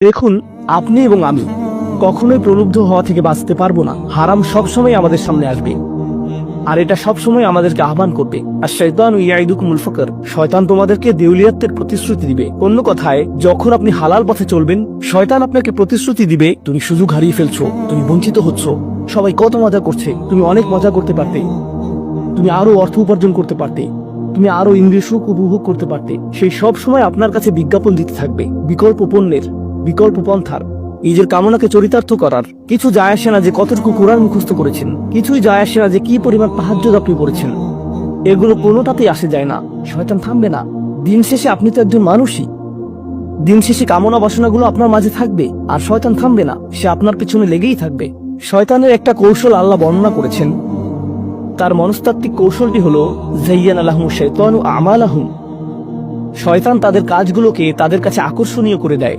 দেখুন, আপনি এবং আমি কখনোই প্রলুব্ধ হওয়া থেকে বাঁচতে পারবো না। হারাম সবসময় আমাদের সামনে আসবে, আর এটা সবসময় আমাদেরকে আহ্বান করবে। আর শয়তানু ইয়াইদুকুমুল ফাকর, শয়তান তোমাদেরকে দেউলিয়াতের প্রতিশ্রুতি দিবে। অন্য কথায়, যখন আপনি হালাল পথে চলবেন, শয়তান আপনাকে প্রতিশ্রুতি দিবে তুমি সুযোগ হারিয়ে ফেলছো, তুমি বঞ্চিত হচ্ছ, সবাই কত মজা করছে, তুমি অনেক মজা করতে পারতে, তুমি আরো অর্থ উপার্জন করতে পারতে, তুমি আরো ইন্দ্রিয় সুখ উপভোগ করতে পারতে। সেই সব সময় আপনার কাছে বিজ্ঞাপন দিতে থাকবে বিকল্প পণ্যের, বিকল্প পন্থার। নিজের কামনাকে চরিতার্থ করার কিছু যায় আসে না যে কতটুকু কোরআন মুখস্থ করেছেন, কিছুই যায় আসে না যে কি পরিমাণ তাহাজ্জুদ আপনি পড়েছেন। এগুলো কোনোটাতেই আসে যায় না। শয়তান থামবে না। দিন শেষে আপনি তো একজন মানুষই। দিন শেষে কামনা বাসনাগুলো আপনার মাঝে থাকবে, আর শয়তান থামবে না, সে আপনার পিছনে লেগেই থাকবে। শয়তানের একটা কৌশল আল্লাহ বর্ণনা করেছেন। তার মনস্তাত্ত্বিক কৌশলটি হলো যায়্যানা লাহুমুশ শাইতানু আমালাহুম। শয়তান তাদের কাজগুলোকে তাদের কাছে আকর্ষণীয় করে দেয়।